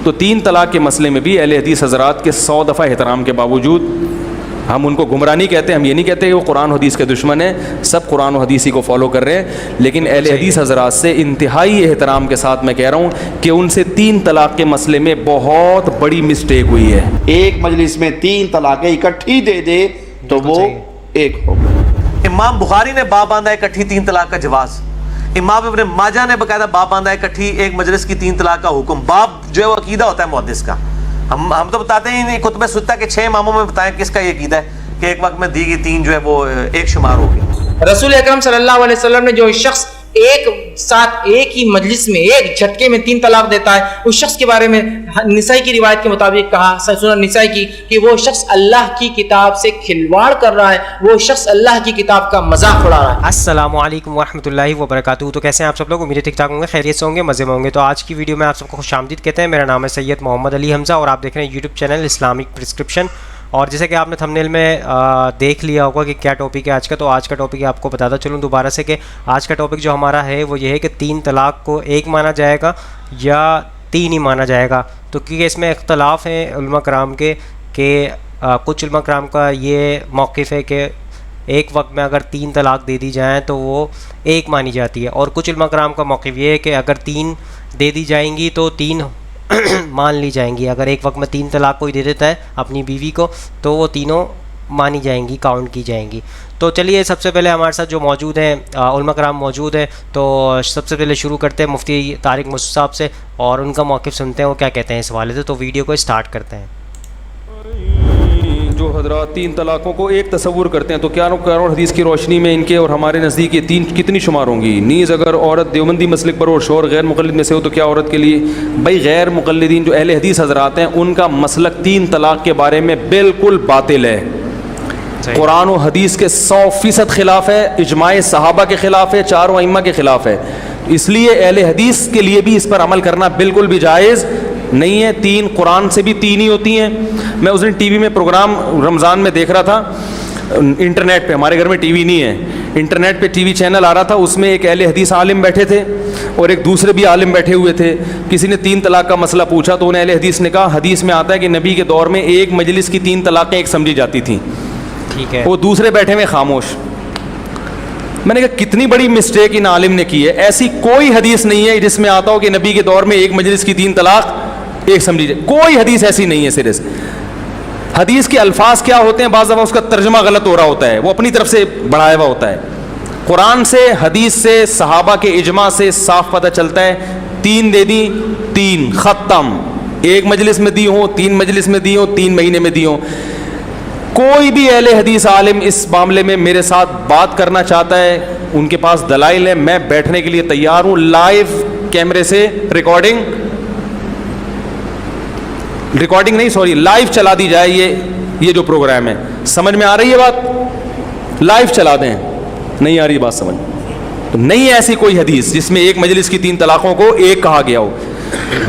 تو 3 طلاق کے مسئلے میں بھی اہل حدیث حضرات کے 100 دفعہ احترام کے باوجود ہم ان کو گمراہ نہیں کہتے, ہم یہ نہیں کہتے کہ وہ قرآن و حدیث کے دشمن ہیں, سب قرآن و حدیث ہی کو فالو کر رہے ہیں, لیکن اہل حدیث حضرات سے انتہائی احترام کے ساتھ میں کہہ رہا ہوں کہ ان سے 3 طلاق کے مسئلے میں بہت بڑی مسٹیک ہوئی ہے. ایک مجلس میں 3 طلاقیں اکٹھی دے دے تو وہ ایک ہو. امام بخاری نے باب باندھا ہے اکٹھی 3 طلاق کا جواز, امام ابن ماجہ نے باقاعدہ باب باندھا ہے اکٹھی ایک مجلس کی 3 طلاق کا حکم. باب جو ہے وہ عقیدہ ہوتا ہے محدث کا. ہم تو بتاتے ہیں کتب ستہ کے 6 اماموں میں بتائیں کس کا یہ عقیدہ ہے کہ ایک وقت میں دی گئی 3 جو ہے وہ ایک شمار ہوگی. رسول اکرم صلی اللہ علیہ وسلم نے جو شخص ایک ساتھ ایک ہی مجلس میں ایک جھٹکے میں 3 طلاق دیتا ہے, اس شخص کے بارے میں نسائی کی روایت کے مطابق کہا, سنن نسائی کی, کہ وہ شخص اللہ کی کتاب سے کھلواڑ کر رہا ہے, وہ شخص اللہ کی کتاب کا مذاق اڑا رہا ہے. السلام علیکم ورحمۃ اللہ وبرکاتہ. تو کیسے ہیں آپ سب لوگ؟ امید ہے ٹھیک ٹھاک ہوں گے, خیریت سے ہوں گے, مزے میں ہوں گے. تو آج کی ویڈیو میں آپ سب کو خوش آمدید کہتے ہیں. میرا نام ہے سید محمد علی حمزہ اور آپ دیکھ رہے ہیں یوٹیوب چینل اسلامک پرسکرپشن. اور جیسے کہ آپ نے تھمبنیل میں دیکھ لیا ہوگا کہ کیا ٹاپک ہے آج کا, تو آج کا ٹاپک آپ کو بتاتا چلوں دوبارہ سے کہ آج کا ٹاپک جو ہمارا ہے وہ یہ ہے کہ 3 طلاق کو ایک مانا جائے گا یا 3 ہی مانا جائے گا. تو کیونکہ اس میں اختلاف ہیں علماء کرام کے کہ کچھ علماء کرام کا یہ موقف ہے کہ ایک وقت میں اگر 3 طلاق دے دی جائیں تو وہ ایک مانی جاتی ہے, اور کچھ علماء کرام کا موقف یہ ہے کہ اگر 3 دے دی جائیں گی تو 3 مان لی جائیں گی. اگر ایک وقت میں 3 طلاق کوئی دے دیتا ہے اپنی بیوی کو تو وہ تینوں مانی جائیں گی, کاؤنٹ کی جائیں گی. تو چلیے سب سے پہلے ہمارے ساتھ جو موجود ہیں علماء کرام موجود ہیں, تو سب سے پہلے شروع کرتے ہیں مفتی طارق مسعود صاحب سے اور ان کا موقف سنتے ہیں وہ کیا کہتے ہیں اس حوالے سے. تو ویڈیو کو اسٹارٹ کرتے ہیں. جو حضرات 3 طلاقوں کو ایک تصور کرتے ہیں تو کیا قرآن حدیث کی روشنی میں ان کے اور ہمارے نزدیک یہ 3 کتنی شمار ہوں گی؟ نیز اگر عورت دیوبندی مسلک پر اور شوہر غیر مقلد میں سے ہو تو کیا عورت کے لیے؟ بھائی غیر مقلدین جو اہل حدیث حضرات ہیں ان کا مسلک 3 طلاق کے بارے میں بالکل باطل ہے, قرآن و حدیث کے 100% خلاف ہے, اجماع صحابہ کے خلاف ہے, 4 ائمہ کے خلاف ہے. اس لیے اہل حدیث کے لیے بھی اس پر عمل کرنا بالکل بھی جائز نہیں ہے. 3 قرآن سے بھی 3 ہی ہوتی ہیں. میں اس دن ٹی وی میں پروگرام رمضان میں دیکھ رہا تھا, انٹرنیٹ پہ, ہمارے گھر میں ٹی وی نہیں ہے, انٹرنیٹ پہ ٹی وی چینل آ رہا تھا, اس میں ایک اہل حدیث عالم بیٹھے تھے اور ایک دوسرے بھی عالم بیٹھے ہوئے تھے. کسی نے 3 طلاق کا مسئلہ پوچھا تو انہیں اہل حدیث نے کہا حدیث میں آتا ہے کہ نبی کے دور میں ایک مجلس کی 3 طلاقیں ایک سمجھی جاتی تھیں. ٹھیک ہے, وہ دوسرے بیٹھے ہوئے خاموش. میں نے کہا کتنی بڑی مسٹیک ان عالم نے کی ہے. ایسی کوئی حدیث نہیں ہے جس میں آتا ہو کہ نبی کے دور میں ایک مجلس کی 3 طلاق ایک سمجھی جائے. کوئی حدیث ایسی نہیں ہے. صرف حدیث کے الفاظ کیا ہوتے ہیں, بعض دفعہ اس کا ترجمہ غلط ہو رہا ہوتا ہے, وہ اپنی طرف سے بڑھایا ہوا ہوتا ہے. قرآن سے, حدیث سے, صحابہ کے اجماع سے صاف پتہ چلتا ہے 3 دے دی 3 ختم. ایک مجلس میں دی ہوں, 3 مجلس میں دی ہوں, 3 مہینے میں دی ہوں. کوئی بھی اہل حدیث عالم اس معاملے میں میرے ساتھ بات کرنا چاہتا ہے, ان کے پاس دلائل ہے, میں بیٹھنے کے لیے تیار ہوں. لائیو کیمرے سے ریکارڈنگ نہیں سوری لائیو چلا دی جائے. یہ جو پروگرام ہے, سمجھ میں آ رہی ہے بات؟ لائیو چلا دیں. نہیں آ رہی بات سمجھ؟ تو نہیں ہے ایسی کوئی حدیث جس میں ایک مجلس کی 3 طلاقوں کو ایک کہا گیا ہو.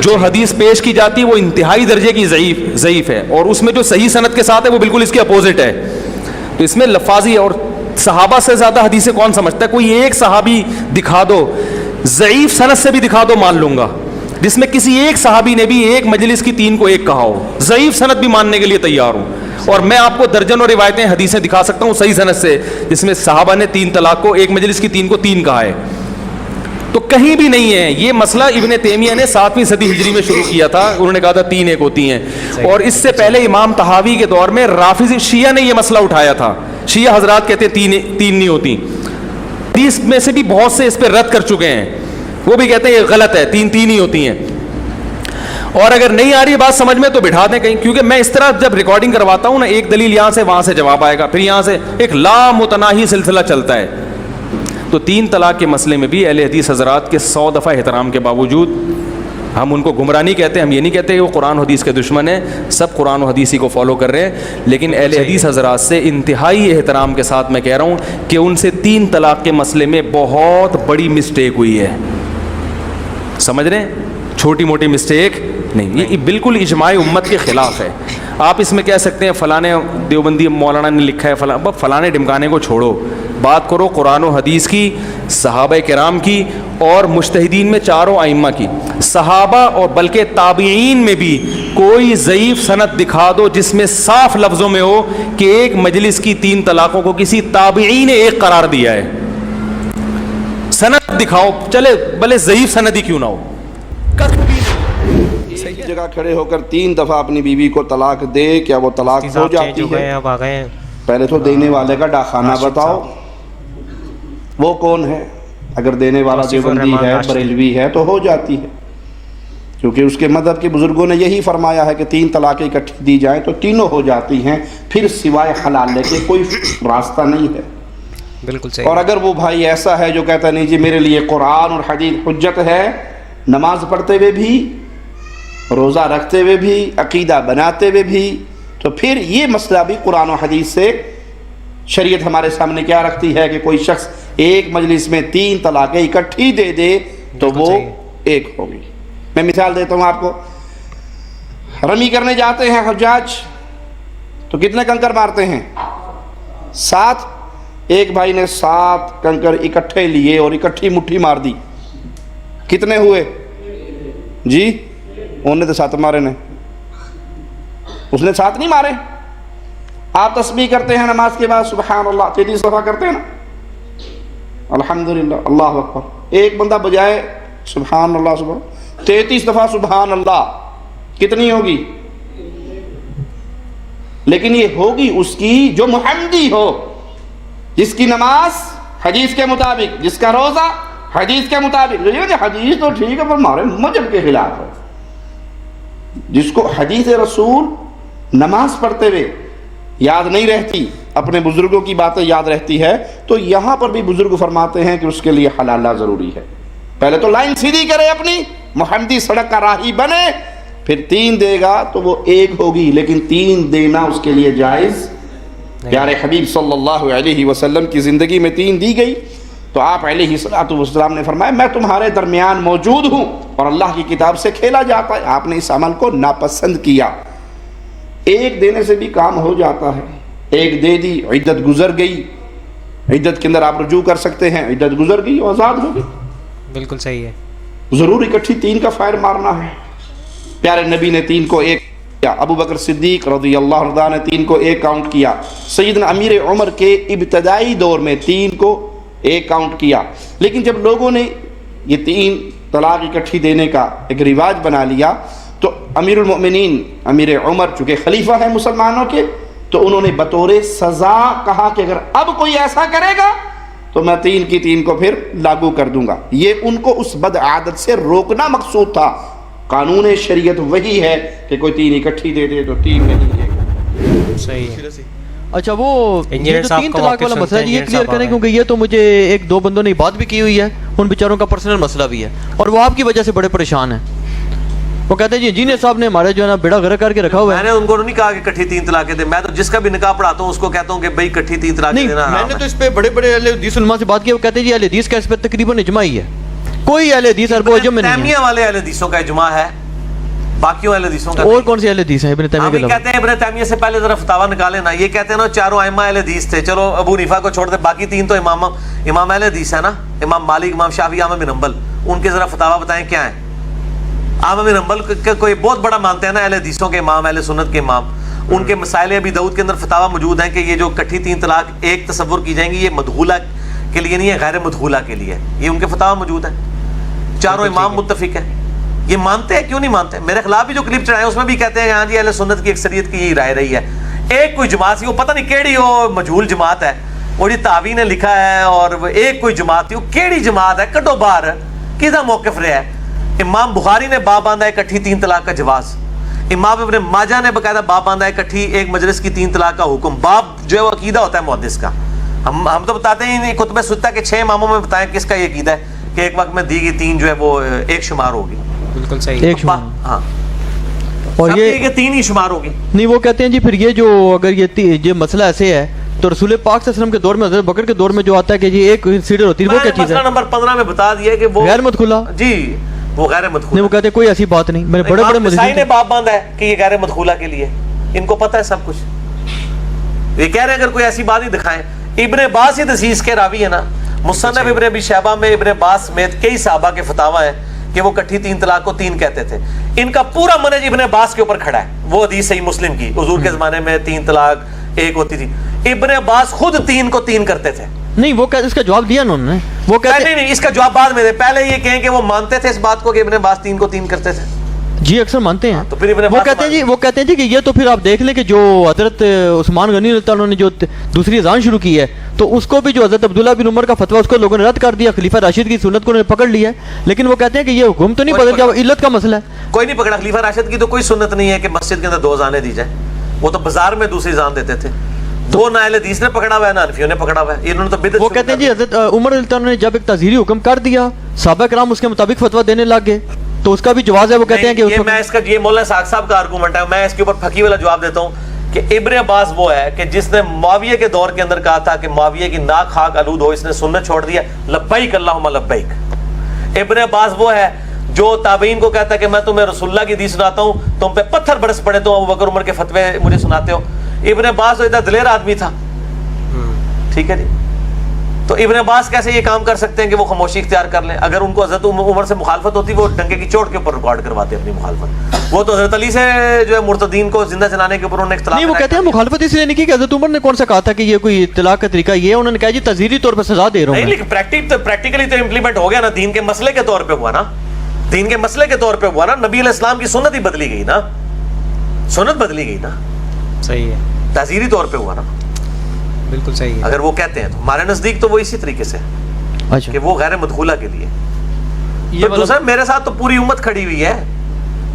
جو حدیث پیش کی جاتی ہے وہ انتہائی درجے کی ضعیف ہے, اور اس میں جو صحیح سند کے ساتھ ہے وہ بالکل اس کے اپوزٹ ہے. تو اس میں لفاظی, اور صحابہ سے زیادہ حدیثیں کون سمجھتا ہے؟ کوئی ایک صحابی دکھا دو, ضعیف سند سے بھی دکھا دو, مان لوں گا, جس میں کسی ایک صحابی نے بھی ایک مجلس کی 3 کو ایک کہا ہو. ضعیف سند بھی ماننے کے لیے تیار ہوں, اور میں آپ کو درجنوں روایتیں حدیثیں دکھا سکتا ہوں صحیح سند سے جس میں صحابہ نے 3 طلاق کو, ایک مجلس کی 3 کو 3 کہا ہے. تو کہیں بھی نہیں ہے. یہ مسئلہ ابن تیمیہ نے 7ویں صدی ہجری میں شروع کیا تھا, انہوں نے کہا تھا 3 ایک ہوتی ہیں. اور اس سے پہلے امام طحاوی کے دور میں رافضی شیعہ نے یہ مسئلہ اٹھایا تھا. شیعہ حضرات کہتے ہیں 3 نہیں ہوتی. حدیث میں سے بھی بہت سے اس پہ رد کر چکے ہیں, وہ بھی کہتے ہیں یہ غلط ہے, 3 ہی ہوتی ہیں. اور اگر نہیں آ رہی بات سمجھ میں تو بٹھا دیں کہیں, کیونکہ میں اس طرح جب ریکارڈنگ کرواتا ہوں نا, ایک دلیل یہاں سے وہاں سے جواب آئے گا, پھر یہاں سے ایک لامتناہی سلسلہ چلتا ہے. تو 3 طلاق کے مسئلے میں بھی اہل حدیث حضرات کے 100 دفعہ احترام کے باوجود ہم ان کو گمراہ نہیں کہتے, ہم یہ نہیں کہتے کہ وہ قرآن و حدیث کے دشمن ہیں, سب قرآن و حدیث ہی کو فالو کر رہے ہیں. لیکن اہل حدیث حضرات سے انتہائی احترام کے ساتھ میں کہہ رہا ہوں کہ ان سے 3 طلاق کے مسئلے میں بہت بڑی مسٹیک ہوئی ہے. سمجھ رہے ہیں؟ چھوٹی موٹی مسٹیک نہیں, یہ بالکل اجماع امت کے خلاف ہے. آپ اس میں کہہ سکتے ہیں فلاں دیوبندی مولانا نے لکھا ہے, فلاں ڈمکانے کو چھوڑو, बात करो कुरान और हदीस की, सहाबा किराम की और मुज्तहिदीन में चारों आइम्मा की, सहाबा और बल्कि ताबीईन में भी कोई ज़ईफ़ सनद दिखा दो जिसमें साफ लफ्ज़ों में हो कि एक मजलिस की 3 तलाक़ों को किसी ताबीई ने एक करार दिया है। सनद दिखाओ, चले भले ज़ईफ़ सनद ही क्यों ना हो। एक जगह खड़े होकर 3 दफा अपनी बीवी को तलाक दे, क्या वो तलाक हो जाती है? अब आ गए हैं। पहले तो देने वाले का डाखाना बताओ, वो कौन है? अगर देने वाला देवबंदी है, बरेलवी है तो हो जाती है, क्योंकि उसके मदहब के बुजुर्गों ने यही फरमाया है कि 3 तलाक़ें इकट्ठी दी जाएं तो तीनों हो जाती हैं, फिर सिवाय हलाल के कोई रास्ता नहीं है। बिल्कुल सही। और अगर वो भाई ऐसा है जो कहता नहीं जी मेरे लिए कुरान और हदीस हुज्जत है, नमाज पढ़ते हुए भी, रोज़ा रखते हुए भी, अकीदा बनाते हुए भी, तो फिर ये मसला भी कुरान और हदीस से शरीयत हमारे सामने क्या रखती है कि कोई शख्स एक मजलिस में 3 तलाक़ें इकट्ठी दे दे तो वो एक होगी। मैं मिसाल देता हूँ आपको, रमी करने जाते हैं हज्जाज तो कितने कंकर मारते हैं? 7। एक भाई ने 7 कंकर इकट्ठे लिए और इकट्ठी मुट्ठी मार दी, कितने हुए जी? उन्होंने तो 7 मारे ने, उसने 7 नहीं मारे। आप तस्बीह करते हैं नमाज के बाद सुबहान अल्लाह 33 दफ़ा करते हैं ना, अल्हम्दुलिल्लाह अल्लाह अकबर। एक बंदा बजाए सुबहान अल्लाह सुबह 33 दफ़ा सुबहान अल्लाह, कितनी होगी? लेकिन ये होगी उसकी जो मुहम्मदी हो, जिसकी नमाज हदीस के मुताबिक, जिसका रोज़ा हदीस के मुताबिक। हदीस तो ठीक है पर हमारे मजहब के खिलाफ है। जिसको हदीस रसूल नमाज पढ़ते हुए याद नहीं रहती, अपने बुजुर्गों की बातें याद रहती है, तो यहाँ पर भी बुजुर्ग फरमाते हैं कि उसके लिए हलाला ज़रूरी है। पहले तो लाइन सीधी करे अपनी, मुहम्मदी सड़क का राही बने, फिर 3 देगा तो वो एक होगी, लेकिन 3 देना उसके लिए जायज़। प्यारे हबीब सल्लल्लाहु अलैहि वसल्लम की ज़िंदगी में 3 दी गई तो आप अलैहिस्सलातु वस्सलाम ने फरमाया मैं तुम्हारे दरमियान मौजूद हूँ और अल्लाह की किताब से खेला जाता है। आपने इस अमल को नापसंद किया। एक देने से भी काम हो जाता है, एक दे दी, इद्दत गुजर गई, इद्दत के अंदर आप रुजू कर सकते हैं, इद्दत गुजर गई, आज़ाद हो गई। बिल्कुल सही है। ज़रूर इकट्ठी 3 का फायर मारना है। प्यारे नबी ने 3 को 1 किया, अबू बकर सिद्दीक रज़ियल्लाहु अन्हु ने 3 को 1 काउंट किया, सैयदना अमीर उमर के इब्तदाई दौर में 3 को 1 काउंट किया। लेकिन जब लोगों ने ये 3 तलाक इकट्ठी देने का एक रिवाज बना लिया तो अमीरुल मोमिनीन अमीर उमर चूँकि खलीफा है मुसलमानों के, तो उन्होंने बतौर सज़ा कहा कि अगर अब कोई ऐसा करेगा तो मैं 3 की 3 को फिर लागू कर दूंगा। ये उनको उस बद आदत से रोकना मकसूद था। कानून शरीयत वही है कि कोई 3 इकट्ठी दे दे तो 3 नहीं देगा। सही है। अच्छा, वो इंजीनियर ये जो साहब 3 का तलाक वाक़या वाला मसला है, सुनते ये हैं, क्लियर इंजीनियर करें, साहब क्योंकि ये तो मुझे 1-2 बंदों ने बात भी की हुई है, उन बेचारों का पर्सनल मसला भी है और वो आपकी वजह से बड़े परेशान हैं। वो कहते हैं जी इंजीनियर साहब ने हमारे जो है ना बेड़ा गर्क करके रखा हुआ है। मैंने उनको नहीं कहा कि इकट्ठी 3 तलाकें दे, मैं तो जिसका भी निकाह पढ़ाता हूँ उसको कहता हूँ कि भाई इकट्ठी 3 तलाकें नहीं, देना हराम मैंने है। तो इस पे बड़े बड़े अहले हदीस उलमा से बात की, वो कहते हैं जी अहले हदीस का इस पे तकरीबन इजमा ही है, कोई अहले हदीस अरबो अजम में नहीं है। तैमिया वाले अहले हदीसों का इजमा है, बाकियों अहले हदीसों का और कौन से अहले हदीस हैं इब्न तैमिया हम के ही अलावा? कहते हैं इब्न तैमिया से पहले जरा फतावा निकाले ना। ये कहते हैं ना चारों अइम्मा अहले हदीस थे, चलो अबू हनीफा को छोड़ दे, बाकी 3 तो इमाम अहले हदीस है ना, इमाम मालिक, इमाम शाफी, अहमद बिन हंबल, उनके जरा फतावा बताएं क्या है। अहमद बिन हंबल कोई बहुत बड़ा मानते हैं ना अहले हदीसों के इमाम, अहले सुन्नत के इमाम, उनके मसाइल अबी दाऊद के अंदर फतावा मौजूद है कि ये जो इकट्ठी 3 तलाक एक तसव्वुर की जाएंगी ये मदखूला के लिए नहीं है, गैर मदखूला के लिए, ये उनके फतावा मौजूद है। चारों इमाम मुत्तफिक है। ये मानते हैं, क्यों नहीं मानते? मेरे खिलाफ भी जो क्लिप चढ़ाए उसमें भी कहते हैं हाँ जी अहले सुन्नत की अक्सरियत की यही राय रही है। एक कोई जमात थी, वो पता नहीं केड़ी वो मजहूल जमात है, और ये तावी ने लिखा है, और एक कोई जमात थी, वो केड़ी जमात है, कटो बाहर किसा मौक़िफ़ रहा है। इमाम बुखारी ने बाब बांधा इकट्ठी 3 तलाक का जवाज़, इमाम इब्न माजा ने बकायदा बाब बांधा इकट्ठी एक मजलिस की 3 तलाक का हुक्म। बाब जो है वो अकीदा होता है मुहद्दिस का। हम तो बताते हैं कुतुब सुत्ता के 6 इमामों में बताएं किसका ये अकीदा है कि एक वक्त में दी गई 3 जो है वो एक शुमार होगी। बिल्कुल सही। एक शुमार। हाँ, और ये 3 ही शुमार होगी। नहीं, वो कहते हैं जी फिर ये जो अगर ये मसला ऐसे है तो रसूल पाक सल्लल्लाहु अलैहि वसल्लम के दौर में, हज़रत बकर के दौर में जो आता है कि जी एक सीढ़ी होती है, वो क्या चीज़ मसला है? नंबर 15 में बता दिया कि वो गैर मदखुला। जी वो गैर नहीं, मदखूला। वो कहते हैं कोई ऐसी बात नहीं, मेरे बड़े बड़े नसाई ने मुद्दे बाब बांधा है कि ये गैर मदखूला के लिए, इनको पता है सब कुछ। ये कह रहे हैं अगर कोई ऐसी बात ही दिखाएं। इब्न अब्बास इस हदीस के रावी है ना, मुसन्नफ इब्न अबी शैबा में इब्न अब्बास समेत कई सहाबा के फतावा है कि वो इकट्ठी 3 तलाक को 3 कहते थे। इनका पूरा मनहज इब्न अब्बास के ऊपर खड़ा है। वो हदीस सही मुस्लिम की, हुजूर के जमाने में 3 तलाक 1 होती थी। इब्न अब्बास खुद 3 को 3 करते थे। नहीं, वो इसका जवाब दिया उन्होंने, वो कहते नहीं, इसका जवाब बाद में दे, पहले ये कहें कि वो मानते थे इस बात को कि इब्न अब्बास 3 को 3 करते थे। जी अक्सर मानते हैं। तो फिर इब्न वो अब्बास कहते हैं जी, वो कहते हैं जी कि ये तो फिर आप देख लें कि जो हजरत उस्मान गनी उन्होंने जो दूसरी अजान शुरू की है, तो उसको भी जो हजरत अब्दुल्ला बिन उमर का फतवा उसको लोगों ने रद्द कर दिया, खलीफा राशिद की सुन्नत को उन्होंने पकड़ लिया है। लेकिन वो कहते हैं कि ये हुक्म तो नहीं बदल गया, इल्लत का मसला है। कोई नहीं पकड़ा, खलीफा राशिद की तो कोई सुन्नत नहीं है कि मस्जिद के अंदर 2 अजानें दी जाए। वो तो बाजार में दूसरी अजान देते थे। वो ना अहले हदीस ने पकड़ा हुआ है ना हनफियों ने पकड़ा हुआ है। इन्होंने तो बिदअत। वो कहते हैं जी हजरत उमर रज़ियल्लाहु ने जब एक ताज़ीरी हुक्म कर दिया, सहाबा किराम उसके मुताबिक फतवा देने लग गए, तो उसका भी जवाब है। वो कहते हैं कि ये मैं इसका ये मौलाना साग साहब का आर्गूमेंट है। मैं इसके ऊपर फकी वाला जवाब देता हूँ कि इब्न अब्बास वो है कि जिसने मुआविया के दौर के अंदर कहा था कि मुआविया की नाक खाक आलूद हो, इसने सुन्नत छोड़ दिया, लब्बैक अल्लाहुम्मा लब्बैक। इब्न अब्बास वो है जो ताबीन को कहता है कि मैं तुम्हें रसूलुल्लाह की हदीस सुनाता हूँ, तुम पे पत्थर बरस पड़े तो अबू बकर उमर के फतवे मुझे सुनाते हो। इब्न अब्बास तो इतना दिलेर आदमी था, ठीक है जी। तो इब्न अब्बास कैसे ये काम कर सकते हैं कि वो खामोशी इख्तियार कर लें? अगर उनको हजरत उमर से मुखालफत होती, वो डंके की चोट के ऊपर रिकॉर्ड करवाते अपनी मुखालफत। वो तो हजरत अली से जो है मुर्तदीन को जिंदा जलाने के ऊपर उन्होंने इख्तिलाफ। नहीं, वो कहते हैं मुखालफत इसलिए नहीं की कि हजरत उमर ने कौन सा कहा था कि ये कोई तलाक का तरीका ये है। उन्होंने कहा जी तज़हीरी तौर पर सजा दे रहा हूं। नहीं, लेकिन प्रैक्टिकली तो इम्प्लीमेंट हो गया ना, दीन के मसले के तौर पे हुआ ना, दीन के मसले के तौर पे हुआ ना। नबी अलैहि सलाम की सुन्नत ही बदली गई ना, सुन्नत बदली गई ना, सही है, तज़हीरी तौर पे हुआ ना, बिल्कुल सही है। अगर वो कहते हैं तो हमारे नजदीक तो वो इसी तरीके से अच्छा, कि वो गैर मदखूला के लिए। ये तो दूसरा मेरे साथ तो पूरी उम्मत खड़ी हुई है।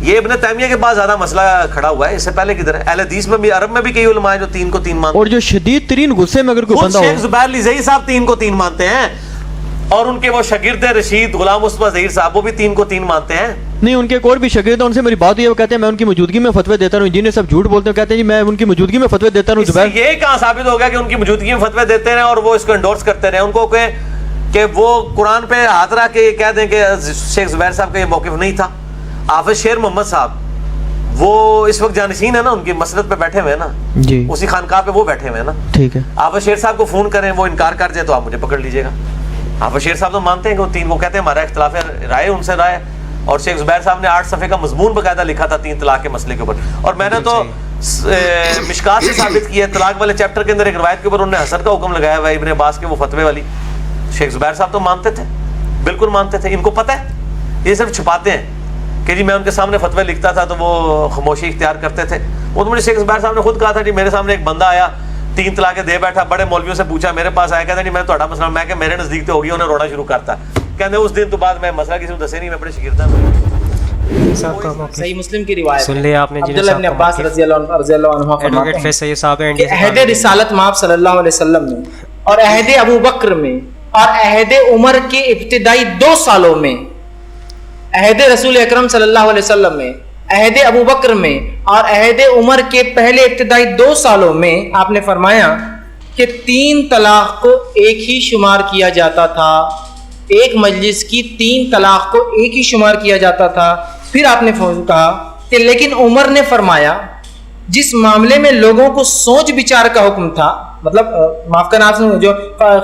ये इब्न तैमिया के बाद ज्यादा मसला खड़ा हुआ है, इससे पहले किधर है? अहले हदीस में भी, अरब में भी कई उलमा है जो 3 को 3 मानते हैं। और जो शदीद तरीन गुस्से में अगर कोई बंदा शेख हो, जुबैर लिज़ई साहब 3 को 3 मानते हैं, और उनके वो शागिर्द रशीद गुलाम मुस्तफा ज़हीर साहब वो भी 3 को 3 मानते हैं। नहीं, उनके एक और भी शागिर्द हैं, उनसे मेरी बात हुई है, वो कहते हैं मैं उनकी मौजूदगी में फतवे देता हूँ। जिन्हें सब झूठ बोलते हैं, कहते हैं जी मैं उनकी मौजूदगी में फतवे देता हूँ। इससे ये कहाँ साबित हो गया कि उनकी मौजूदगी में फतवे देते रहे और वो इसको एंडोर्स करते रहे? उनको कहें कि वो कुरान पे हाथ रख के कह दें कि शेख जुबैर साहब का ये मौक़िफ़ नहीं था। हाफिज शेर मोहम्मद साहब वो इस वक्त जानशीन है ना, उनकी मसरत पे बैठे हुए हैं ना जी, उसी खानकाह पे वो बैठे हुए हैं ना। ठीक है। हाफिज शेर साहब को फोन करें, वो इनकार कर जाए तो आप मुझे पकड़ लीजिएगा। हाफिज शेर साहब तो मानते हैं कि वो 3, वो कहते हैं हमारा इख्तिलाफ राय उनसे राय। और शेख जुबैर साहब ने 8 सफ़े का मजमून बकायदा लिखा था 3 तलाक के मसले के ऊपर। और मैंने तो मिशकात से साबित किया है, तलाक वाले चैप्टर के अंदर एक रवायत के ऊपर उन्होंने हसन का हुक्म लगाया हुआ है इब्न अब्बास के वो फतवे वाली। शेख जुबैर साहब तो मानते थे, बिल्कुल मानते थे। इनको पता है, ये सिर्फ छुपाते हैं कि जी मैं उनके सामने फतवे लिखता था तो वो खामोशी इख्तियार करते थे। वो तो मुझे शेख जुबैर साहब ने खुद कहा था जी, मेरे सामने एक बंदा आया 3 तलाक दे बैठा, बड़े मौलवियों से पूछा, मेरे पास आया, कहता जी मैं तो मसला, मैं मेरे नजदीक तो होगी, उन्हें रोना शुरू करता। कहते उस दिन तो बाद मैं मसला किसी को दसे नहीं, मैं अपने शागिर्द सही मुस्लिम की रिवायत सुन लिया आपने अब्दुल्लाह इब्न अब्बास रज़ियल्लाहु अन्हुमा एडवोकेट फैज सैयद साहब हैं कि अहद रिसालत माप सल्लल्लाहु अलैहि वसल्लम में और अहद अबू बकर में और अहद उमर के इब्तिदाई 2 सालों में, अहद रसूल अकरम सल्लल्लाहु अलैहि वसल्लम में, अहद अबू बकर में और अहद उमर के पहले इब्तिदाई 2 सालों में आपने फरमाया कि 3 तलाक को एक ही शुमार किया जाता था। एक मजलिस की 3 तलाक को एक ही शुमार किया जाता था। फिर आपने कहा कि लेकिन उमर ने फरमाया जिस मामले में लोगों को सोच विचार का हुक्म था, मतलब माफ करना आपसे, जो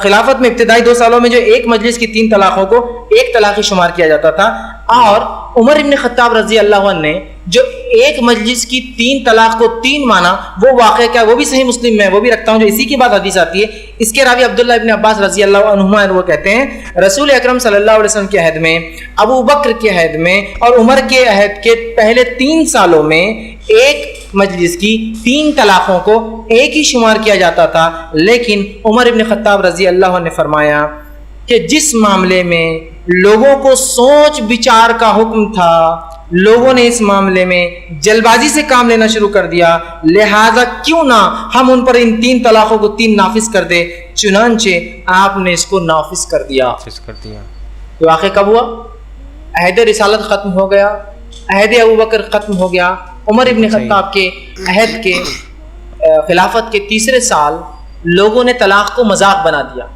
खिलाफत में इब्तिदाई 2 सालों में जो एक मजलिस की 3 तलाकों को एक तलाक ही शुमार किया जाता था, और उमर इब्न खत्ताब रजी अल्लाह अन्हु ने जो एक मजलिस की 3 तलाक को 3 माना, वो वाक़या क्या, वो भी सही मुस्लिम में, वो भी रखता हूँ, जो इसी के बाद हदीस आती है। इसके रावी अब्दुल्ला इब्न अब्बास रजी अल्लाह अन्हुमा, वो कहते हैं रसूल अकरम सल्लल्लाहु अलैहि वसल्लम के अहद में, अबू बकर के अहद में और उमर के अहद के पहले 3 सालों में एक मजलिस की 3 तलाकों को एक ही शुमार किया जाता था। लेकिन उमर इब्न खत्ताब रजी अल्लाह ने फरमाया कि जिस मामले में लोगों को सोच विचार का हुक्म था, लोगों ने इस मामले में जल्दबाजी से काम लेना शुरू कर दिया, लिहाजा क्यों ना हम उन पर इन 3 तलाकों को 3 नाफिज कर दे। चुनांचे आपने इसको नाफिज कर दिया। तो आखिर कब हुआ? अहद रिसालत खत्म हो गया, अहद अबू बकर खत्म हो गया, उमर इब्न खत्ताब के अहद के खिलाफत के 3रे साल लोगों ने तलाक को मजाक बना दिया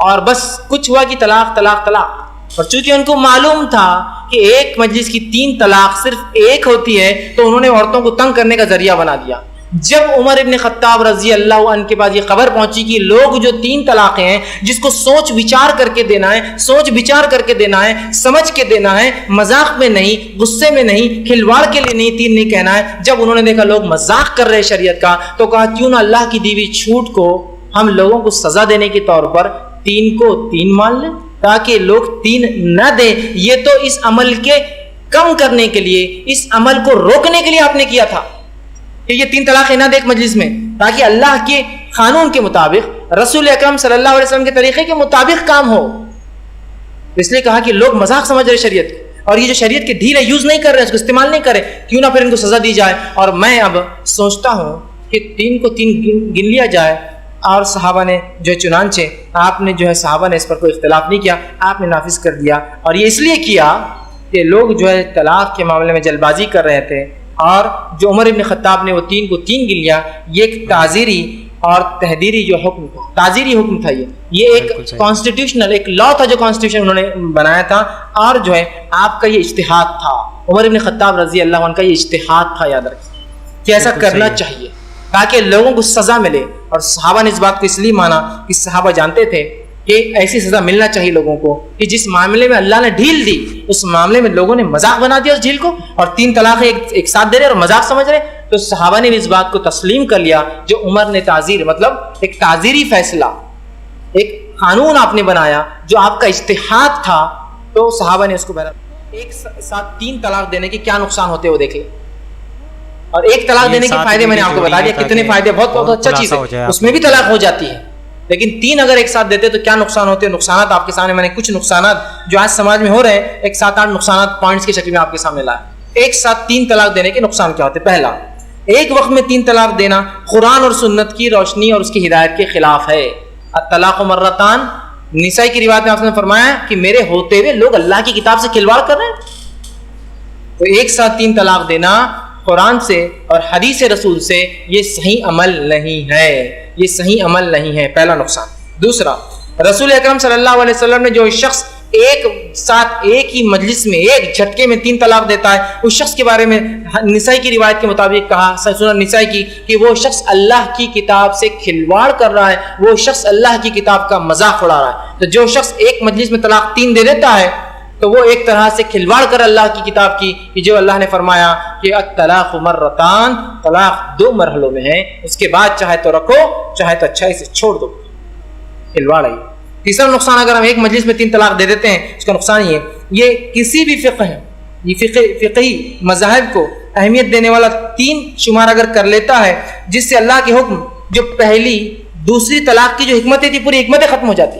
और बस कुछ हुआ कि तलाक तलाक तलाक। और चूंकि उनको मालूम था कि एक मजलिस की 3 तलाक सिर्फ एक होती है, तो उन्होंने औरतों को तंग करने का जरिया बना दिया। جب عمر ابن خطاب رضی اللہ عنہ کے پاس یہ خبر پہنچی کہ لوگ جو 3 طلاقیں ہیں جس کو سوچ وچار کر کے دینا ہے، سوچ وچار کر کے دینا ہے، سمجھ کے دینا ہے، مذاق میں نہیں، غصے میں نہیں، کھلواڑ کے لیے نہیں، 3 نہیں کہنا ہے، جب انہوں نے دیکھا لوگ مذاق کر رہے شریعت کا تو کہا کیوں نہ اللہ کی دی ہوئی چھوٹ کو ہم لوگوں کو سزا دینے کے طور پر 3 کو 3 مان لیں تاکہ لوگ 3 نہ دیں۔ یہ تو اس عمل کے کم کرنے کے لیے، اس عمل کو روکنے کے لیے آپ نے کیا تھا کہ یہ 3 طلاقیں نہ دے ایک مجلس میں، تاکہ اللہ کے قانون کے مطابق، رسول اکرم صلی اللہ علیہ وسلم کے طریقے کے مطابق کام ہو۔ اس لیے کہا کہ لوگ مذاق سمجھ رہے شریعت اور یہ جو شریعت کے ڈھیل ہے یوز نہیں کر رہے، اس کو استعمال نہیں کرے، کیوں نہ پھر ان کو سزا دی جائے۔ اور میں اب سوچتا ہوں کہ 3 کو 3 گن لیا جائے، اور صحابہ نے جو چنانچہ آپ نے جو ہے صحابہ نے اس پر کوئی اختلاف نہیں کیا، آپ نے نافذ کر دیا۔ اور یہ اس لیے کیا کہ لوگ جو ہے طلاق کے معاملے میں جلد بازی کر رہے تھے، اور جو عمر ابن خطاب نے وہ 3 کو 3 گن لیا، یہ ایک تعزیری اور تحذیری جو حکم تھا، تعزیری حکم تھا، یہ ایک کانسٹیٹیوشنل ایک لا تھا جو کانسٹیٹیوشن انہوں نے بنایا تھا، اور جو ہے آپ کا یہ اجتہاد تھا، عمر ابن خطاب رضی اللہ عنہ کا یہ اجتہاد تھا، یاد رکھیں کہ ایسا کرنا چاہیے تاکہ لوگوں کو سزا ملے۔ اور صحابہ نے اس بات کو اس لیے مانا کہ صحابہ جانتے تھے کہ ایسی سزا ملنا چاہیے لوگوں کو کہ جس معاملے میں اللہ نے ڈھیل دی اس معاملے میں لوگوں نے مذاق بنا دیا اس ڈھیل کو، اور 3 طلاقیں ایک ساتھ دے رہے اور مذاق سمجھ رہے، تو صحابہ نے بھی اس بات کو تسلیم کر لیا جو عمر نے تعزیر، مطلب ایک تعزیری فیصلہ، ایک قانون آپ نے بنایا جو آپ کا اجتہاد تھا، تو صحابہ نے اس کو بہرحال ایک ساتھ 3 طلاق دینے کے کیا نقصان ہوتے وہ دیکھ لیں۔ اور ایک طلاق دینے کے فائدے میں نے آپ کو بتا دیا کتنے فائدے، بہت اچھا چیز ہے، اس میں بھی طلاق ہو جاتی ہے، لیکن 3 اگر ایک ساتھ دیتے تو کیا نقصان ہوتے ہیں۔ نقصانات آپ کے سامنے میں نے کچھ نقصانات جو آج سماج میں ہو رہے ہیں ایک 7-8 نقصانات پوائنٹس کی شکل میں آپ کے سامنے لایا۔ ایک ساتھ 3 طلاق دینے کے نقصان کیا ہوتے ہیں؟ پہلا، ایک وقت میں 3 طلاق دینا قرآن اور سنت کی روشنی اور اس کی ہدایت کے خلاف ہے۔ الطلاق مرتان، نسائی کی روایت میں آپ نے فرمایا کہ میرے ہوتے ہوئے لوگ اللہ کی کتاب سے کھلواڑ کر رہے ہیں، تو ایک ساتھ 3 طلاق دینا قرآن سے اور حدیث رسول سے یہ صحیح عمل نہیں ہے، یہ صحیح عمل نہیں ہے، پہلا نقصان۔ دوسرا، رسول اکرم صلی اللہ علیہ وسلم نے جو شخص ایک ساتھ ایک ہی مجلس میں ایک جھٹکے میں 3 طلاق دیتا ہے اس شخص کے بارے میں نسائی کی روایت کے مطابق کہا، سنن نسائی کی، کہ وہ شخص اللہ کی کتاب سے کھلواڑ کر رہا ہے، وہ شخص اللہ کی کتاب کا مذاق اڑا رہا ہے۔ تو جو شخص ایک مجلس میں طلاق 3 دے دیتا ہے تو وہ ایک طرح سے کھلواڑ کر اللہ کی کتاب کی، کہ جو اللہ نے فرمایا کہ الطلاق مرتان، طلاق 2 مرحلوں میں ہے، اس کے بعد چاہے تو رکھو چاہے تو اچھائی سے چھوڑ دو، کھلواڑ ہے۔ تیسرا نقصان، اگر ہم ایک مجلس میں 3 طلاق دے دیتے ہیں اس کا نقصان یہ کسی بھی فقہ ہے، یہ فقہی مذاہب کو اہمیت دینے والا 3 شمار اگر کر لیتا ہے جس سے اللہ کے حکم جو پہلی دوسری طلاق کی جو حکمتیں تھی پوری حکمتیں ختم ہو جاتی۔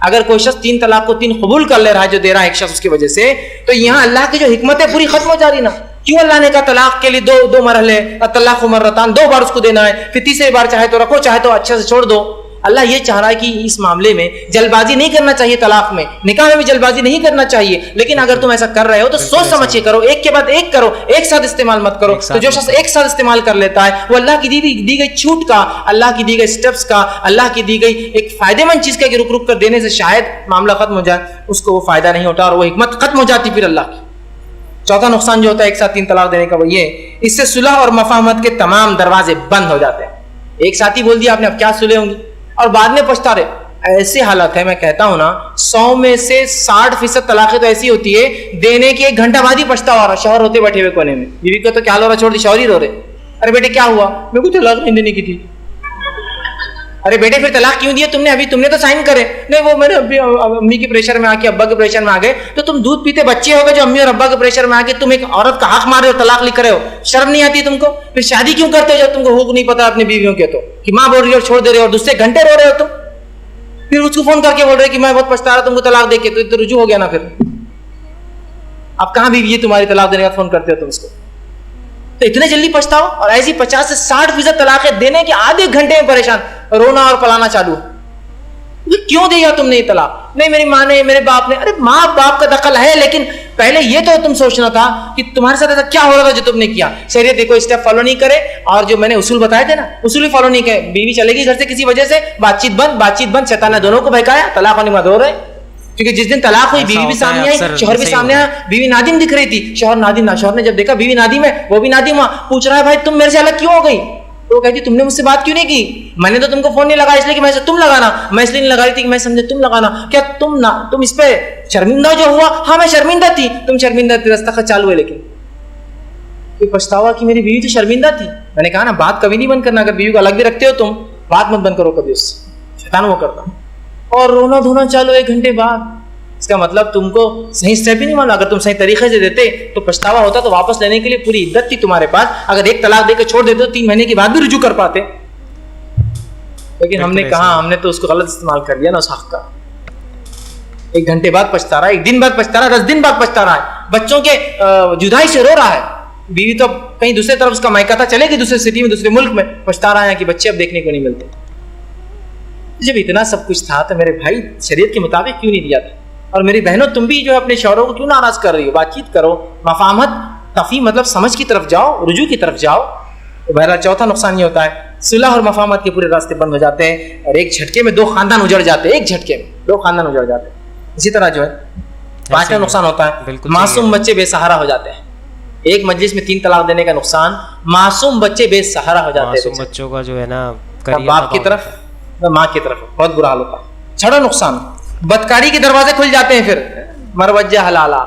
اگر کوئی شخص 3 طلاق کو 3 قبول کر لے رہا ہے جو دے رہا ہے ایک شخص اس کی وجہ سے، تو یہاں اللہ کی جو حکمتیں پوری ختم ہو جا رہی نا۔ کیوں اللہ نے کہا طلاق کے لیے 2 مرحلے، الطلاق مرتان، 2 بار اس کو دینا ہے، پھر تیسری بار چاہے تو رکھو چاہے تو اچھے سے چھوڑ دو۔ اللہ یہ چاہ رہا ہے کہ اس معاملے میں جلد بازی نہیں کرنا چاہیے، طلاق میں، نکاح میں بھی جلد بازی نہیں کرنا چاہیے، لیکن اگر تم ایسا کر رہے ہو تو سوچ سمجھ کے کرو، ایک کے بعد ایک کرو، ایک ساتھ استعمال مت کرو۔ تو جو شخص ایک ساتھ استعمال کر لیتا ہے وہ اللہ کی دی گئی چھوٹ کا، اللہ کی دی گئی سٹیپس کا، اللہ کی دی گئی ایک فائدے مند چیز کا کہ رک کر دینے سے شاید معاملہ ختم ہو جائے، اس کو وہ فائدہ نہیں ہوتا اور وہ حکمت ختم ہو جاتی پھر اللہ کی۔ چوتھا نقصان جو ہوتا ہے ایک ساتھ 3 طلاق دینے کا وہ یہ، اس سے صلح اور مفاہمت کے تمام دروازے بند ہو جاتے ہیں۔ ایک ساتھی بول دیا آپ نے اب کیا صلح ہوں گی، اور بعد میں پچھتا رہے۔ ایسی حالت ہے، میں کہتا ہوں نا 100 میں سے 60% طلاقیں تو ایسی ہوتی ہے دینے کے 1 گھنٹہ بعد ہی پچھتا ہو رہا، شوہر ہوتے بیٹھے ہوئے کونے میں، بیوی کو تو کیا ہو رہا چھوڑ دی، شوہر ہی رو رہے، ارے بیٹے کیا ہوا، میرے کو طلاق نہیں دینے کی تھی۔ ارے بیٹے پھر طلاق کیوں دیا تم نے، تم نے تو سائن کرے۔ نہیں وہ میں نے امی کے پریشر میں آ کے ابا کے پریشر میں آ گئے، تو تم دودھ پیتے بچے ہو گئے جو امی اور ابا کے پریشر میں آ کے تم ایک عورت کا حق مار رہے ہو، طلاق لکھ رہے ہو، شرم نہیں آتی تم کو؟ پھر شادی کیوں کرتے ہو جب تم کو حقوق نہیں پتا اپنی بیویوں کے، تو کہ ماں بول رہی ہو چھوڑ دے رہے ہو اور دوسرے گھنٹے رو رہے ہو تم، پھر اس کو فون کر کے بول رہے کہ میں بہت پچھتا رہا تم کو طلاق دے کے، تو رجوع ہو گیا نا۔ پھر اب کہاں بیوی تمہاری طلاق دینے کا فون کرتے ہو تم اس کو، تو اتنے جلدی پچھتاؤ، اور ایسی 50 سے 60% طلاقیں دینے کے آدھے گھنٹے میں پریشان، رونا اور پلانا چالو۔ کیوں دیا تم نے یہ طلاق؟ نہیں میری ماں نے، میرے باپ نے۔ ارے ماں باپ کا دخل ہے، لیکن پہلے یہ تو تم سوچنا تھا کہ تمہارے ساتھ ایسا کیا ہو رہا تھا جو تم نے کیا۔ شریعت دیکھو اسٹیپ فالو نہیں کرے، اور جو میں نے اصول بتائے تھے نا اصول بھی فالو نہیں کرے، بیوی چلے گی گھر سے کسی وجہ سے، بات چیت بند، شیطان نے دونوں کو بہکایا، طلاق ہونے کے بعد ہو رہے۔ کیونکہ جس دن طلاق ہوئی بیوی بھی سامنے آئی، شوہر بھی سامنے آیا، بیوی نادم دکھ رہی تھی، شوہر نادم، شوہر نے جب دیکھا بیوی نادم ہے وہ بھی نادم ہوا، پوچھ رہا ہے بھائی تم میرے سے الگ کیوں ہو گئی؟ تو وہ کہتی तुमने मुझसे बात क्यों नहीं की, मैंने तो तुमको फोन नहीं लगाया इसलिए कि मैं तुम लगाना, मैं इसलिए नहीं लगा रही थी कि मैं समझे तुम लगाना, क्या तुम इस पे शर्मिंदा जो हुआ, हाँ मैं शर्मिंदा थी, तुम शर्मिंदा थी, दस्तखत चालू है, लेकिन कोई पछतावा कि मेरी बीवी तो शर्मिंदा थी। मैंने कहा ना बात कभी नहीं बंद करना, अगर बीवी को अलग भी रखते हो तुम बात मत बंद करो कभी उससे, शैतान वो करता। और रोना धोना चालू 1 घंटे बाद, इसका मतलब तुमको सही स्टेप ही नहीं मालूम, अगर तुम सही तरीके से देते तो पछतावा होता, तो वापस लेने के लिए पूरी इद्दत थी तुम्हारे पास, अगर एक तलाक देकर छोड़ देते तो 3 महीने के बाद भी रुजू कर पाते, लेकिन हमने कहा, हमने तो उसको गलत इस्तेमाल कर लिया ना उस हक का। 1 घंटे बाद पछता रहा है, 1 दिन बाद पछता रहा है, 10 दिन बाद पछता रहा है, बच्चों के जुदाई से रो रहा है, बीवी तो कहीं दूसरे तरफ उसका मायका था, चले गई दूसरे सिटी में, दूसरे मुल्क में, पछता रहा है कि बच्चे अब देखने को नहीं मिलते। जब इतना सब कुछ था तो मेरे भाई शरीयत के मुताबिक क्यों नहीं दिया था? और मेरी बहनों तुम भी जो है अपने शौहरों को क्यों नाराज कर रही हो? बातचीत करो, मफाहमत तफी मतलब समझ की तरफ जाओ, रुजू की तरफ जाओ। तो बहरहाल चौथा नुकसान ये होता है सुलह और मफाहमत के पूरे रास्ते बंद हो जाते हैं और एक झटके में 2 खानदान उजड़ जाते हैं, एक झटके में 2 खानदान उजड़ जाते हैं। इसी तरह जो है 5वां नुकसान होता है मासूम बच्चे बेसहारा हो जाते हैं। एक मजलिस में 3 तलाक देने का नुकसान, मासूम बच्चे बेसहारा हो जाते हैं, मासूम बच्चों का जो है ना बाप की तरफ माँ की तरफ बहुत बुरा हाल होता है। 6वां नुकसान बदकारी के दरवाजे खुल जाते हैं, फिर मरवज्जा हलाला,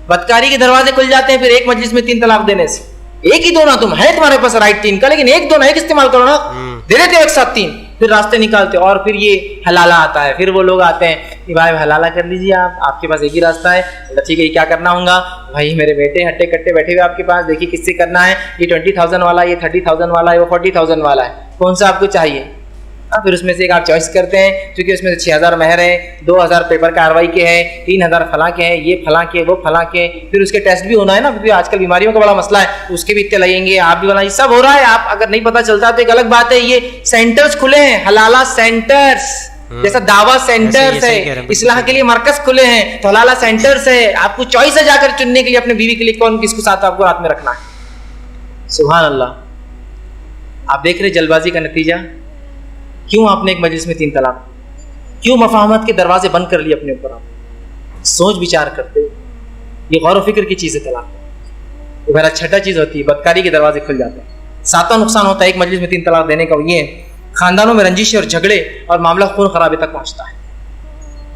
बदकारी के दरवाजे खुल जाते हैं फिर एक मजलिस में 3 तलाक देने से। एक ही दो ना, तुम है तुम्हारे पास राइट 3 का, लेकिन एक दो ना, एक इस्तेमाल करो ना, दे देते एक साथ 3, फिर रास्ते निकालते। और फिर ये हलाला आता है, फिर वो लोग आते हैं कि भाई हलाला कर लीजिए आप, आपके पास एक ही रास्ता है। ठीक है, क्या करना होगा भाई? मेरे बेटे हट्टे कट्टे बैठे हुए आपके पास, देखिए किससे करना है, ये 20,000 वाला, ये 30,000 वाला है, वो 40,000 वाला है, कौन सा आपको चाहिए? फिर उसमें से एक आप चॉइस करते हैं, क्योंकि उसमें से 6,000 महर है, 2,000 पेपर कार्रवाई के हैं, 3,000 फलां के हैं, ये फलां के, वो फलां के, फिर उसके टेस्ट भी होना है ना, क्योंकि आजकल बीमारियों का बड़ा मसला है, उसके भी इतने लगेंगे, आप भी बनाइए, सब हो रहा है। आप अगर नहीं पता चलता तो एक अलग बात है। ये सेंटर्स खुले हैं, हलाला सेंटर्स, जैसा दावा सेंटर्स है, इस्लाह के लिए मरकज खुले हैं, तो हलाला सेंटर्स है। आपको चॉइस है जाकर चुनने के लिए अपने बीवी के लिए कौन किसको साथ आपको रात में रखना है। सुभान अल्लाह। आप देख रहे जल्दबाजी का नतीजा, क्यों आपने एक मजलिस में 3 तलाक, क्यों मफाहमत के दरवाजे बंद कर लिए अपने ऊपर? आप सोच विचार करते, ये गौर फिक्र की चीज़ है तलाक। तो मेरा 6ठा चीज़ होती है बदकारी के दरवाजे खुल जाते हैं। 7वां नुकसान होता है एक मजलिस में 3 तलाक देने का, ये खानदानों में रंजिशें और झगड़े और मामला खून खराबे तक पहुँचता है।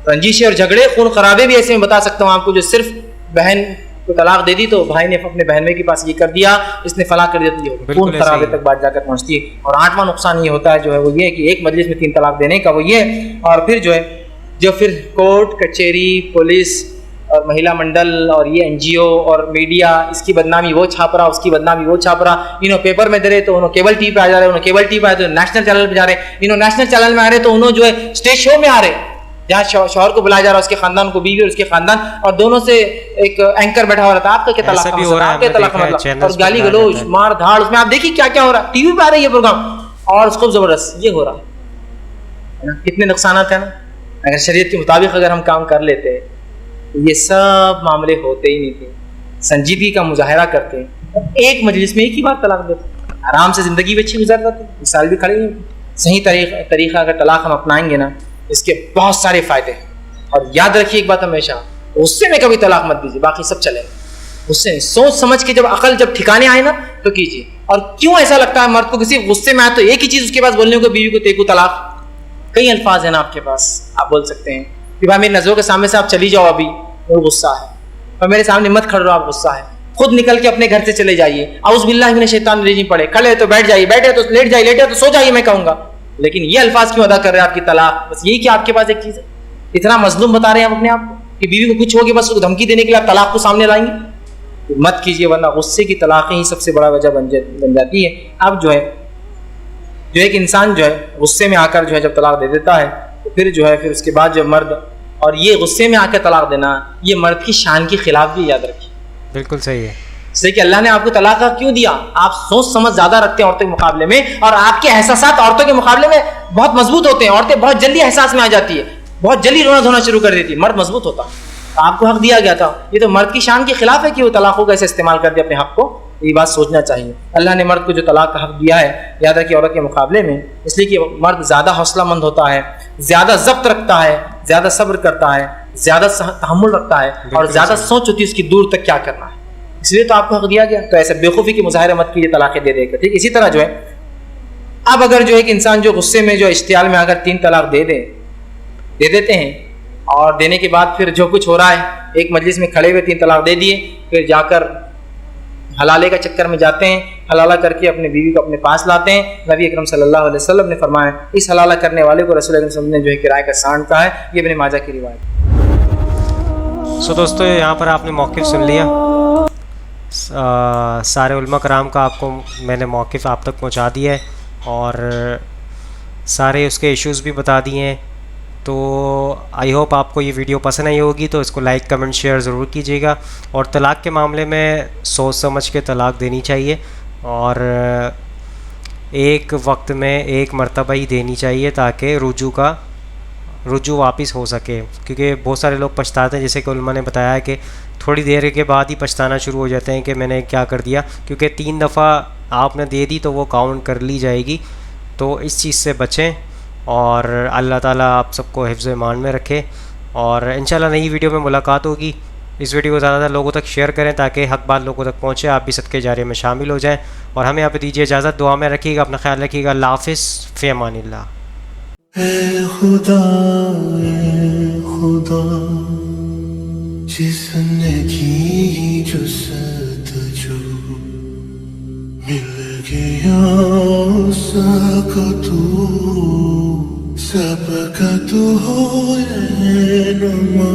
रंजिशें और झगड़े, खून खराबे भी ऐसे में बता सकता हूँ आपको, जो सिर्फ बहन को तलाक दे दी तो भाई ने अपने बहन में के पास ये कर दिया, इसने फला कर दिया, तो खून खराबे तक बात जाकर पहुंचती है। और 8वां नुकसान ये होता है जो है वो ये कि एक मजलिस में 3 तलाक देने का वो ये, और फिर जो है जो फिर कोर्ट कचहरी पुलिस और महिला मंडल और ये NGO और मीडिया, इसकी बदनामी वो छाप रहा, उसकी बदनामी वो छाप रहा, इन्हों पेपर में दे रहे तो उन्होंने केबल टीवी पे आ जा रहे, उन्होंने केबल टीवी पे आ रहे तो नेशनल चैनल पे जा रहे, इन्होंने नेशनल चैनल में आ रहे तो उन्होंने जो है स्टेज शो में आ रहे, जहाँ शौहर को बुलाया जा रहा है, उसके खानदान को, बीवी और उसके खानदान, और दोनों से एक एंकर बैठा हुआ रहता है, आपका क्या तलाक का मतलब, आपका तलाक का मतलब, और गाली गलौज मार धाड़, उसमें आप देखिए क्या क्या हो रहा है, टीवी पे आ रही है प्रोग्राम, और खूब जबरदस्त ये हो रहा है ना। कितने नुकसान है ना। अगर शरीयत के मुताबिक अगर हम काम कर लेते तो ये सब मामले होते ही नहीं थे। संजीदगी का मुजाहरा करते, एक मजलिस में एक ही बार तलाक देते, आराम से जिंदगी भी अच्छी गुजर जाती, मिसाल भी खड़ी नहीं। सही तरीका अगर तलाक हम अपनाएंगे ना, इसके बहुत सारे फायदे। और याद रखिए एक बात हमेशा, गुस्से में कभी तलाक मत दीजिए, बाकी सब चलेगा। गुस्से में सोच समझ के, जब अकल जब ठिकाने आए ना तो कीजिए। और क्यों ऐसा लगता है मर्द को किसी गुस्से में आए तो एक ही चीज उसके पास बोलने को, बीवी को तेकू तलाक। कई अल्फाज है ना आपके पास, आप बोल सकते हैं कि भाई मेरी नजरों के सामने से आप चली जाओ, अभी वो गुस्सा है, और मेरे सामने मत खड़े रहो, आप गुस्सा है, खुद निकल के अपने घर से चले जाइए, औज़ बिल्लाहि मिनश शैतानिर रजीम पढ़े, खड़े तो बैठ जाइए, बैठे तो लेट जाइए, लेटे तो सो जाइए, मैं कहूंगा। लेकिन ये अल्फाज क्यों अदा कर रहे हैं आपकी तलाक? बस यही कि आपके पास एक चीज है, इतना मजलूम बता रहे हैं आप अपने आप को कि बीवी को कुछ हो गया बस उसको धमकी देने के लिए आप तलाक को सामने लाएंगे। तो मत कीजिए, वरना गुस्से की तलाक़ें ही सबसे बड़ा वजह बन जाती है। अब जो एक इंसान जो है गुस्से में आकर जो है जब तलाक दे देता है, तो फिर जो है फिर उसके बाद जब मर्द, और ये गुस्से में आकर तलाक देना ये मर्द की शान के खिलाफ भी, याद रखिए। बिल्कुल सही है। इसलिए कि अल्लाह ने आपको तलाक क्यों दिया? आप सोच समझ ज्यादा रखते हैं औरतों के मुकाबले में, और आपके एहसासात औरतों के मुकाबले में बहुत मजबूत होते हैं। औरतें बहुत जल्दी एहसास में आ जाती है, बहुत जल्दी रोना धोना शुरू कर देती है, मर्द मजबूत होता है। आपको हक दिया गया था, ये तो मर्द की शान के खिलाफ है कि वो तलाकों का ऐसे इस्तेमाल कर दे अपने हक को। ये बात सोचना चाहिए। अल्लाह ने मर्द को जो तलाक का हक दिया है, याद रखिए औरत के मुकाबले में, इसलिए कि मर्द ज़्यादा हौसलामंद होता है, ज़्यादा ज़ब्त रखता है, ज़्यादा सब्र करता है, ज़्यादा तहम्मुल रखता है, और ज़्यादा सोच होती है उसकी दूर तक क्या करना है। इसलिए तो आपको हक दिया गया। तो ऐसे बेवकूफ़ी की मुजाहिरा मत कीजिए तलाक़ें दे देकर, ठीक। इसी तरह जो है अब अगर जो एक इंसान जो गुस्से में जो इश्तियाल में अगर 3 तलाक दे देते हैं और देने के बाद फिर जो कुछ हो रहा है, एक मजलिस में खड़े हुए 3 तलाक दे दिए, फिर जाकर हलाले का चक्कर में जाते हैं, हलाला करके अपने बीवी को अपने पास लाते हैं। नबी अकरम सल्लल्लाहु अलैहि वसल्लम ने फरमाया इस हलाला करने वाले को रसूल अकरम सल्लल्लाहु अलैहि वसल्लम ने जो है किराए का सांड कहा है। ये इब्न माजा की रिवायत। सो दोस्तों यहाँ पर आपने मौक़िफ़ सुन लिया, सारे उलमा कराम का आपको मैंने मौक़िफ़ आप तक पहुँचा दिया है और सारे उसके इश्यूज़ भी बता दिए हैं। तो आई होप आपको ये वीडियो पसंद आई होगी, तो इसको लाइक कमेंट शेयर ज़रूर कीजिएगा। और तलाक़ के मामले में सोच समझ के तलाक़ देनी चाहिए और एक वक्त में एक मरतबा ही देनी चाहिए ताकि रुजू वापस हो सके, क्योंकि बहुत सारे लोग पछताते हैं, जैसे कि उलमा ने बताया है कि थोड़ी देर के बाद ही पछताना शुरू हो जाते हैं कि मैंने क्या कर दिया, क्योंकि 3 दफ़ा आपने दे दी तो वो काउंट कर ली जाएगी। तो इस चीज़ से बचें और अल्लाह ताला आप सबको हिफ्ज़ ईमान में रखे और इंशाल्लाह नई वीडियो में मुलाकात होगी। इस वीडियो को ज़्यादा लोगों तक शेयर करें ताकि हक़ बात लोगों तक पहुँचे, आप भी सदक़े जारिया में शामिल हो जाएं। और हमें यहाँ पे दीजिए इजाज़त, दुआ में रखिएगा, अपना ख्याल रखिएगा। अल्लाह हाफ़िज़, फ़ी अमानिल्लाह। ए खुदा जिसने की जुस्तजू मिल गया सबका तू हो नुमा।